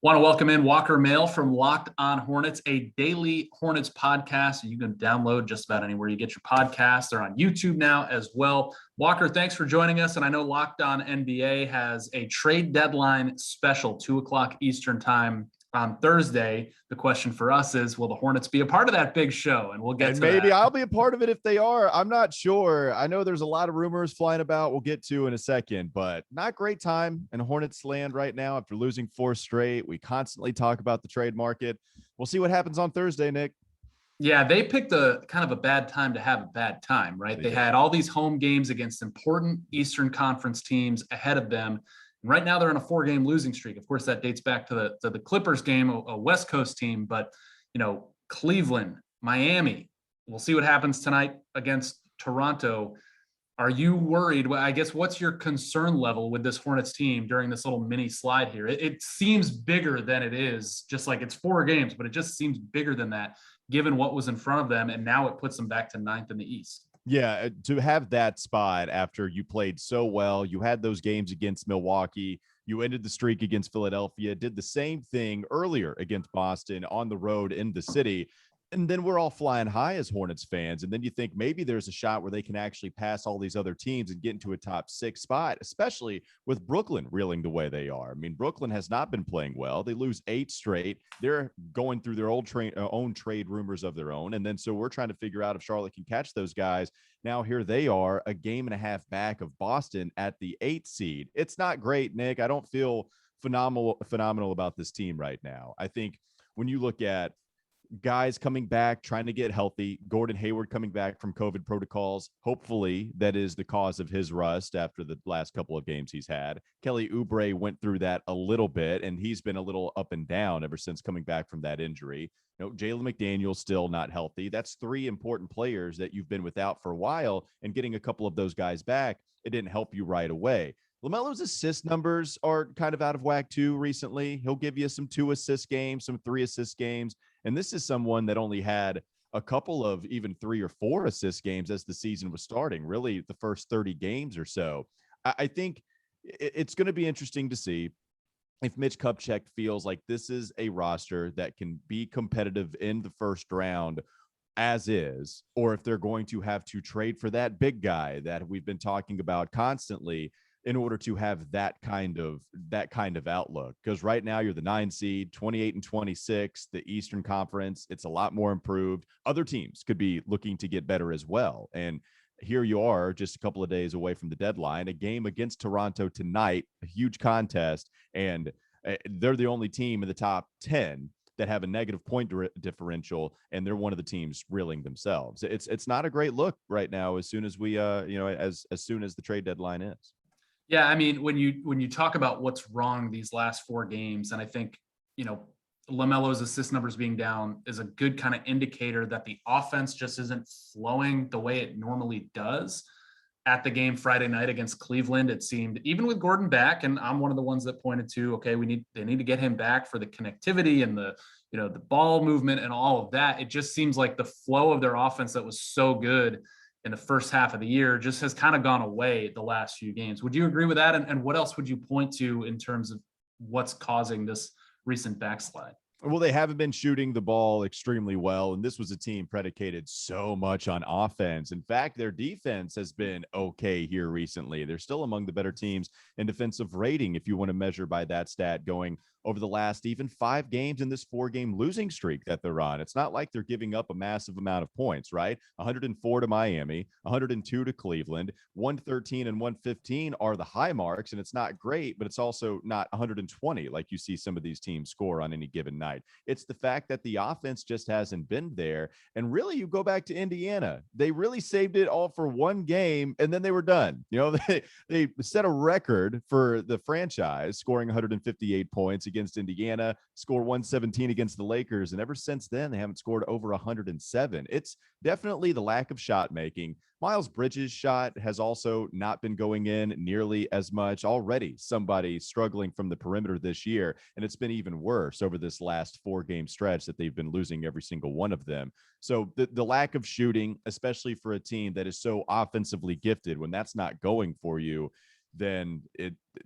Want to welcome in Walker Mail from Locked On Hornets, a daily Hornets podcast. You can download just about anywhere you get your podcasts. They're on YouTube now as well. Walker, thanks for joining us. And I know Locked On NBA has a trade deadline special, 2 o'clock Eastern time on Thursday. The question for us is, will the Hornets be a part of that big show? And we'll get to maybe that. I'll be a part of it if they are. I'm not sure. I know there's a lot of rumors flying about. We'll get to in a second, but not great time in Hornets land right now after losing 4 straight. We constantly talk about the trade market. We'll see what happens on Thursday, Nick. Yeah, they picked a kind of a bad time to have a bad time, right? They had all these home games against important Eastern Conference teams ahead of them. And right now they're on a 4-game losing streak. Of course, that dates back to the Clippers game, a West Coast team, but Cleveland, Miami. We'll see what happens tonight against Toronto. Are you worried? I guess what's your concern level with this Hornets team during this little mini slide here? It seems bigger than it is, just like it's 4 games, but it just seems bigger than that given what was in front of them. And now it puts them back to 9th in the East. Yeah, to have that spot after you played so well, you had those games against Milwaukee, you ended the streak against Philadelphia, did the same thing earlier against Boston on the road in the city. And then we're all flying high as Hornets fans. And then you think maybe there's a shot where they can actually pass all these other teams and get into a top 6 spot, especially with Brooklyn reeling the way they are. I mean, Brooklyn has not been playing well. They lose 8 straight. They're going through their own trade rumors of their own. And then so we're trying to figure out if Charlotte can catch those guys. Now here they are, a game and a half back of Boston at the 8th seed. It's not great, Nick. I don't feel phenomenal about this team right now. I think when you look at guys coming back, trying to get healthy, Gordon Hayward coming back from COVID protocols. Hopefully that is the cause of his rust after the last couple of games he's had. Kelly Oubre went through that a little bit, and he's been a little up and down ever since coming back from that injury. Jalen McDaniel's still not healthy. That's 3 important players that you've been without for a while, and getting a couple of those guys back, it didn't help you right away. LaMelo's assist numbers are kind of out of whack too recently. He'll give you some 2 assist games, some 3 assist games. And this is someone that only had a couple of even 3 or 4 assist games as the season was starting, really the first 30 games or so. I think it's going to be interesting to see if Mitch Kupchak feels like this is a roster that can be competitive in the first round as is, or if they're going to have to trade for that big guy that we've been talking about constantly in order to have that kind of outlook. Because right now you're the 9 seed, 28 and 26, the Eastern Conference. It's a lot more improved. Other teams could be looking to get better as well. And here you are just a couple of days away from the deadline, a game against Toronto tonight, a huge contest. And they're the only team in the top 10 that have a negative point differential, and they're one of the teams reeling themselves. It's not a great look right now as soon as we as soon as the trade deadline is. Yeah, I mean, when you talk about what's wrong these last 4 games, and I think, LaMelo's assist numbers being down is a good kind of indicator that the offense just isn't flowing the way it normally does. At the game Friday night against Cleveland, it seemed, even with Gordon back, and I'm one of the ones that pointed to, okay, they need to get him back for the connectivity and the ball movement and all of that. It just seems like the flow of their offense that was so good in the first half of the year just has kind of gone away the last few games. Would you agree with that? And what else would you point to in terms of what's causing this recent backslide? Well, they haven't been shooting the ball extremely well, and this was a team predicated so much on offense. In fact, their defense has been okay here recently. They're still among the better teams in defensive rating, if you want to measure by that stat, going over the last even 5 games in this 4-game losing streak that they're on. It's not like they're giving up a massive amount of points, right? 104 to Miami, 102 to Cleveland, 113 and 115 are the high marks, and it's not great, but it's also not 120 like you see some of these teams score on any given night. It's the fact that the offense just hasn't been there. And really, you go back to Indiana, they really saved it all for 1 game, and then they were done. They set a record for the franchise, scoring 158 points against Indiana, score 117 against the Lakers, and ever since then they haven't scored over 107. It's definitely the lack of shot making. Miles Bridges' shot has also not been going in nearly as much. Already somebody struggling from the perimeter this year, and it's been even worse over this last 4-game stretch that they've been losing every single one of them. So the lack of shooting, especially for a team that is so offensively gifted, when that's not going for you, then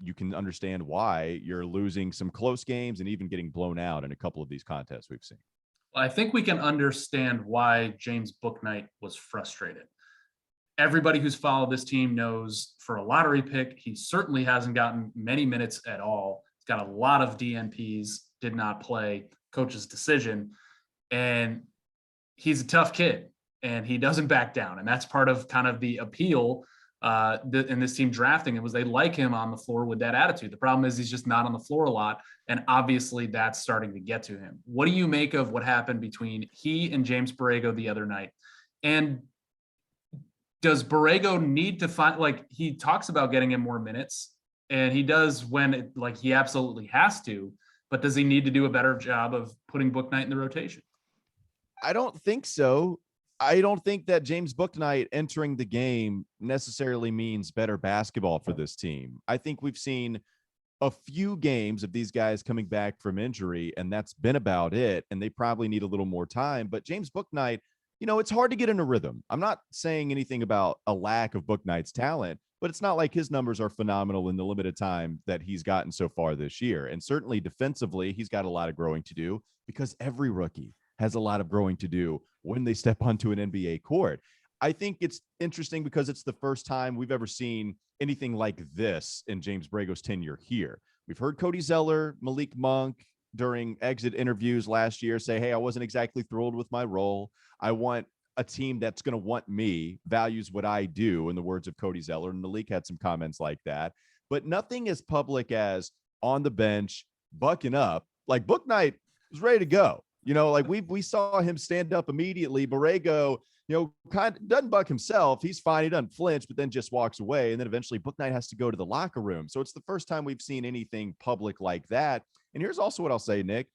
you can understand why you're losing some close games and even getting blown out in a couple of these contests we've seen. I think we can understand why James Bouknight was frustrated. Everybody who's followed this team knows for a lottery pick, he certainly hasn't gotten many minutes at all. He's got a lot of DNPs, did not play, coach's decision. And he's a tough kid and he doesn't back down. And that's part of kind of the appeal in this team drafting it was they like him on the floor with that attitude. The problem is he's just not on the floor a lot. And obviously that's starting to get to him. What do you make of what happened between he and James Borrego the other night? And does Borrego need to find, like, he talks about getting him more minutes and he does when he absolutely has to, but does he need to do a better job of putting Bouknight in the rotation? I don't think so. I don't think that James Bouknight entering the game necessarily means better basketball for this team. I think we've seen a few games of these guys coming back from injury, and that's been about it. And they probably need a little more time. But James Bouknight, it's hard to get in a rhythm. I'm not saying anything about a lack of Bouknight's talent, but it's not like his numbers are phenomenal in the limited time that he's gotten so far this year. And certainly defensively, he's got a lot of growing to do because every rookie has a lot of growing to do when they step onto an NBA court. I think it's interesting because it's the first time we've ever seen anything like this in James Borrego's tenure here. We've heard Cody Zeller, Malik Monk during exit interviews last year say, hey, I wasn't exactly thrilled with my role. I want a team that's going to want me, values what I do, in the words of Cody Zeller. And Malik had some comments like that, but nothing as public as on the bench, bucking up. Like Bouknight was ready to go. We saw him stand up immediately. Borrego, kind of doesn't buck himself. He's fine. He doesn't flinch, but then just walks away. And then eventually Bouknight has to go to the locker room. So it's the first time we've seen anything public like that. And here's also what I'll say, Nick.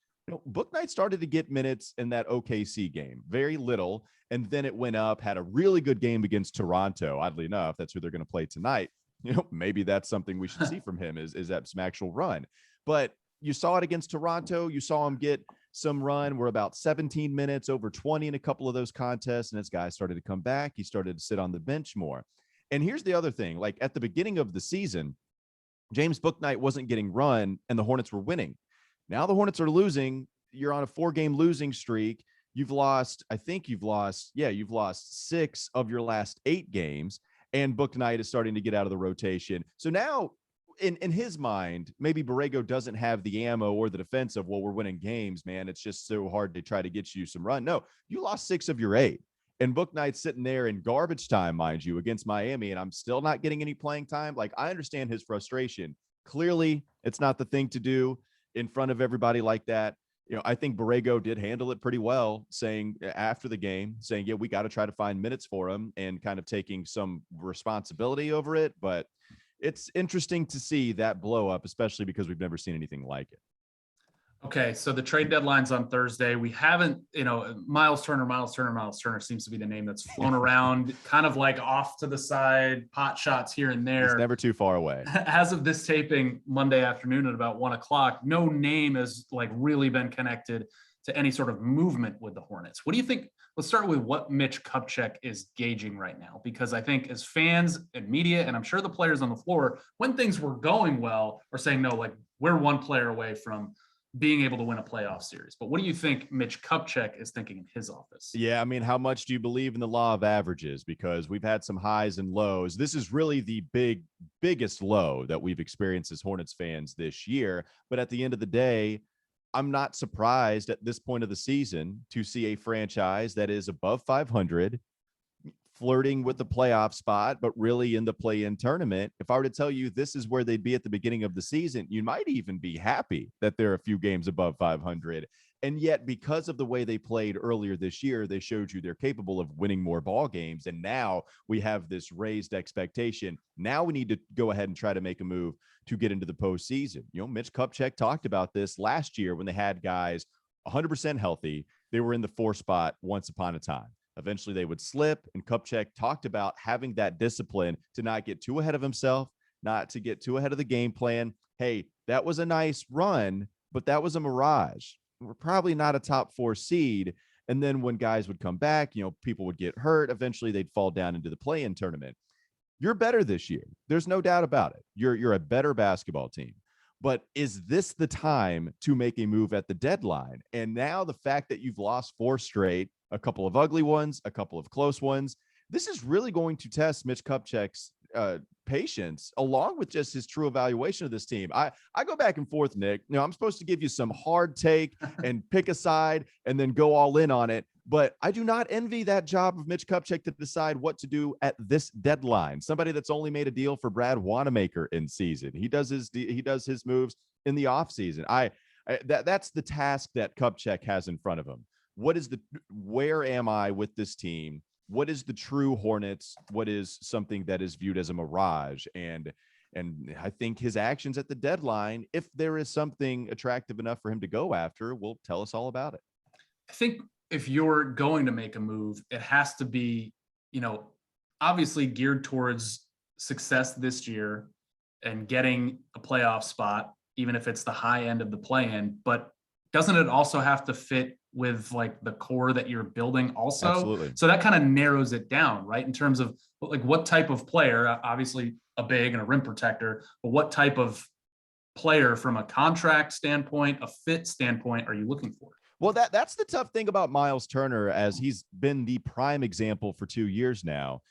Bouknight started to get minutes in that OKC game, very little. And then it went up, had a really good game against Toronto. Oddly enough, that's who they're going to play tonight. Maybe that's something we should see from him is that some actual run. But you saw it against Toronto. You saw him get some run. We're about 17 minutes, over 20 in a couple of those contests. And as guys started to come back, he started to sit on the bench more. And here's the other thing. Like at the beginning of the season, James Bouknight wasn't getting run and the Hornets were winning. Now the Hornets are losing. You're on a 4-game losing streak. You've lost 6 of your last 8 games. And Bouknight is starting to get out of the rotation. So now in his mind, maybe Borrego doesn't have the ammo or the defense of, well, we're winning games, man. It's just so hard to try to get you some run. No, you lost 6 of your 8. And Bouknight's sitting there in garbage time, mind you, against Miami, and I'm still not getting any playing time. Like, I understand his frustration. Clearly, it's not the thing to do in front of everybody like that. I think Borrego did handle it pretty well, saying after the game, yeah, we got to try to find minutes for him and kind of taking some responsibility over it. But it's interesting to see that blow up, especially because we've never seen anything like it. Okay, so the trade deadline's on Thursday. We haven't, Miles Turner seems to be the name that's flown around, kind of like off to the side, pot shots here and there. It's never too far away. As of this taping Monday afternoon at about 1:00, no name has really been connected to any sort of movement with the Hornets. What do you think? Let's start with what Mitch Kupchak is gauging right now, because I think as fans and media, and I'm sure the players on the floor, when things were going well, are saying, no, we're one player away from being able to win a playoff series. But what do you think Mitch Kupchak is thinking in his office? Yeah, I mean, how much do you believe in the law of averages? Because we've had some highs and lows. This is really the biggest low that we've experienced as Hornets fans this year. But at the end of the day, I'm not surprised at this point of the season to see a franchise that is above 500, flirting with the playoff spot, but really in the play-in tournament. If I were to tell you this is where they'd be at the beginning of the season, you might even be happy that they're a few games above 500. And yet, because of the way they played earlier this year, they showed you they're capable of winning more ball games. And now we have this raised expectation. Now we need to go ahead and try to make a move to get into the postseason. Mitch Kupchak talked about this last year when they had guys 100% healthy. They were in the 4 spot once upon a time. Eventually they would slip, and Kupchak talked about having that discipline to not get too ahead of himself, not to get too ahead of the game plan. Hey, that was a nice run, but that was a mirage. We're probably not a top 4 seed. And then when guys would come back, people would get hurt. Eventually they'd fall down into the play-in tournament. You're better this year. There's no doubt about it. You're a better basketball team. But is this the time to make a move at the deadline? And now the fact that you've lost 4 straight, a couple of ugly ones, a couple of close ones, this is really going to test Mitch Kupchak's patience, along with just his true evaluation of this team. I go back and forth, Nick. I'm supposed to give you some hard take and pick a side and then go all in on it. But I do not envy that job of Mitch Kupchak to decide what to do at this deadline. Somebody that's only made a deal for Brad Wanamaker in season. He does his moves in the offseason. That's the task that Kupchak has in front of him. Where am I with this team? What is the true Hornets? What is something that is viewed as a mirage? And I think his actions at the deadline, if there is something attractive enough for him to go after, will tell us all about it. I think if you're going to make a move, it has to be, obviously geared towards success this year and getting a playoff spot, even if it's the high end of the play-in. But doesn't it also have to fit with like the core that you're building also? Absolutely. So that kind of narrows it down, right? In terms of like what type of player, obviously a big and a rim protector, but what type of player from a contract standpoint, a fit standpoint are you looking for? Well, that's the tough thing about Miles Turner, as he's been the prime example for 2 years now.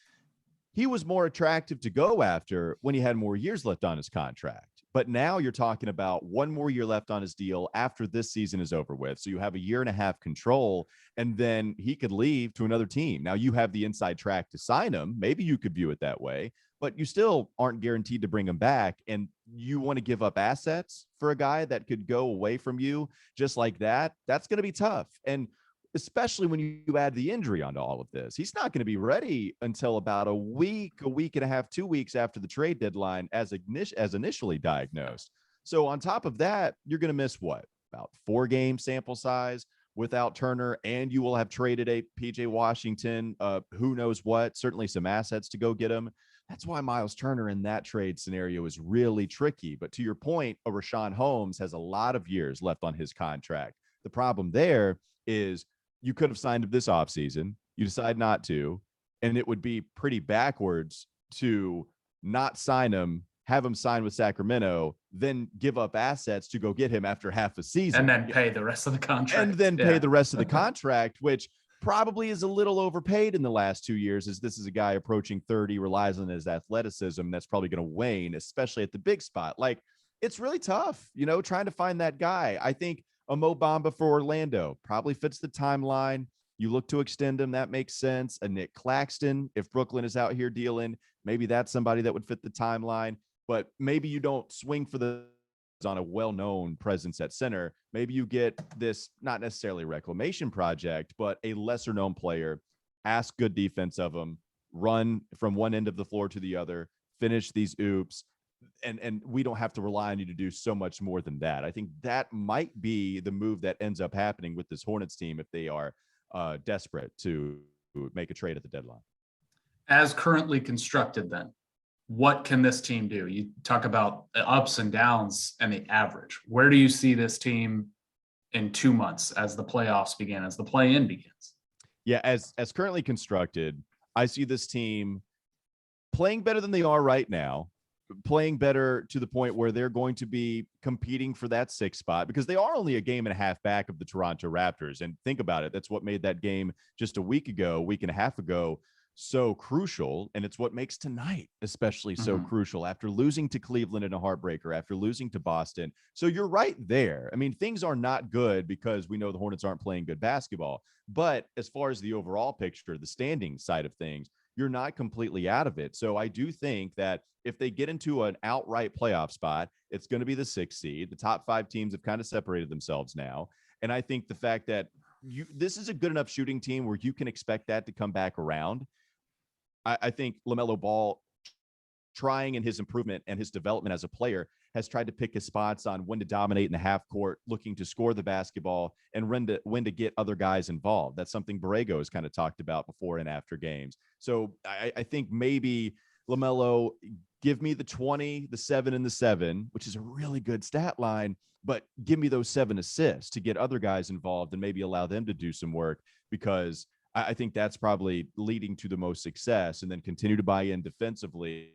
He was more attractive to go after when he had more years left on his contract. But now you're talking about 1 more year left on his deal after this season is over with. So you have a year and a half control, and then he could leave to another team. Now you have the inside track to sign him. Maybe you could view it that way, but you still aren't guaranteed to bring him back. And you want to give up assets for a guy that could go away from you just like that. That's going to be tough. And especially when you add the injury onto all of this, he's not going to be ready until about a week and a half, 2 weeks after the trade deadline as initially diagnosed. So on top of that, you're going to miss about 4 game sample size without Turner, and you will have traded a PJ Washington, who knows what, certainly some assets to go get him. That's why Miles Turner in that trade scenario is really tricky. But to your point, a Rashawn Holmes has a lot of years left on his contract. The problem there is you could have signed him this offseason. You decide not to, and it would be pretty backwards to not sign him, have him sign with Sacramento, then give up assets to go get him after half a season. And then pay the rest of the contract. And then pay the rest of the contract, which probably is a little overpaid in the last 2 years, as this is a guy approaching 30, relies on his athleticism. That's probably going to wane, especially at the big spot. Like, it's really tough, trying to find that guy. I think a Mo Bamba for Orlando probably fits the timeline. You look to extend him. That makes sense. A Nick Claxton, if Brooklyn is out here dealing, maybe that's somebody that would fit the timeline, but maybe you don't swing for the on a well-known presence at center. Maybe you get this, not necessarily reclamation project, but a lesser known player, ask good defense of him, run from one end of the floor to the other, finish these oops. And we don't have to rely on you to do so much more than that. I think that might be the move that ends up happening with this Hornets team if they are desperate to make a trade at the deadline. As currently constructed, then, what can this team do? You talk about the ups and downs and the average. Where do you see this team in 2 months as the playoffs begin, as the play-in begins? Yeah, as currently constructed, I see this team playing better than they are right now, playing better to the point where they're going to be competing for that 6th spot, because they are only a game and a half back of the Toronto Raptors. And think about it. That's what made that game just a week and a half ago, so crucial. And it's what makes tonight especially so crucial after losing to Cleveland in a heartbreaker, after losing to Boston. So you're right there. I mean, things are not good because we know the Hornets aren't playing good basketball. But as far as the overall picture, the standing side of things, you're not completely out of it. So I do think that if they get into an outright playoff spot, it's going to be the 6th seed. The top 5 teams have kind of separated themselves now. And I think the fact that this is a good enough shooting team where you can expect that to come back around. I think LaMelo Ball, trying in his improvement and his development as a player, has tried to pick his spots on when to dominate in the half court, looking to score the basketball, and when to get other guys involved. That's something Borrego has kind of talked about before and after games. So I think maybe LaMelo, give me the 20, the 7, and the 7, which is a really good stat line, but give me those 7 assists to get other guys involved and maybe allow them to do some work, because I think that's probably leading to the most success, and then continue to buy in defensively.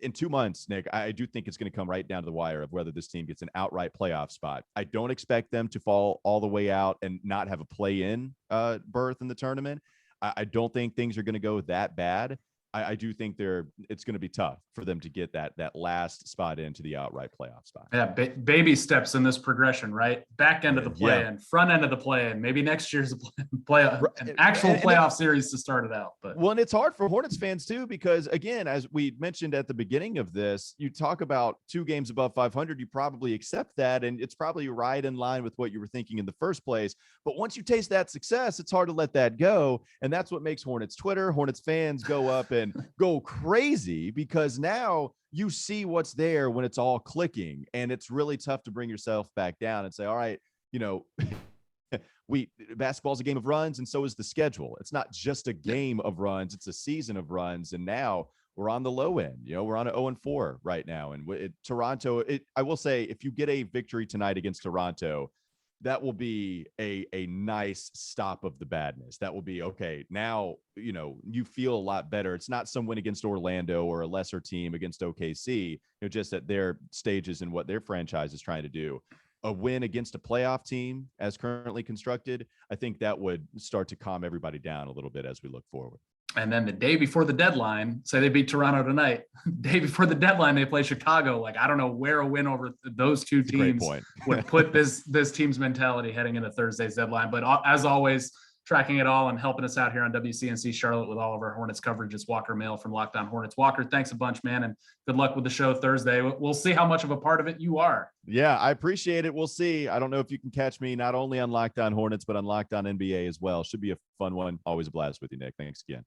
In 2 months, Nick, I do think it's going to come right down to the wire of whether this team gets an outright playoff spot. I don't expect them to fall all the way out and not have a play-in berth in the tournament. I don't think things are going to go that bad. I do think it's going to be tough for them to get that last spot into the outright playoff spot. Yeah, baby steps in this progression, right? Back end of the play-in, front end of the play-in. Maybe next year's an actual playoff series to start it out. But well, and it's hard for Hornets fans too, because again, as we mentioned at the beginning of this, you talk about 2 games above 500, you probably accept that, and it's probably right in line with what you were thinking in the first place. But once you taste that success, it's hard to let that go, and that's what makes Hornets Twitter, Hornets fans go up and go crazy, because now you see what's there when it's all clicking, and it's really tough to bring yourself back down and say, all right, basketball's a game of runs, and so is the schedule. It's not just a game of runs, it's a season of runs. And now we're on the low end. We're on an 0-4 right now. And Toronto, I will say, if you get a victory tonight against Toronto, that will be a nice stop of the badness. That will be okay. Now, you feel a lot better. It's not some win against Orlando or a lesser team against OKC, just at their stages and what their franchise is trying to do. A win against a playoff team as currently constructed, I think that would start to calm everybody down a little bit as we look forward. And then the day before the deadline, say they beat Toronto tonight, day before the deadline, they play Chicago. Like, I don't know where a win over those two teams would put this team's mentality heading into Thursday's deadline. But as always, tracking it all and helping us out here on WCNC Charlotte with all of our Hornets coverage is Walker Mail from Locked On Hornets. Walker, thanks a bunch, man, and good luck with the show Thursday. We'll see how much of a part of it you are. Yeah, I appreciate it. We'll see. I don't know if you can catch me not only on Locked On Hornets, but on Locked On NBA as well. Should be a fun one. Always a blast with you, Nick. Thanks again.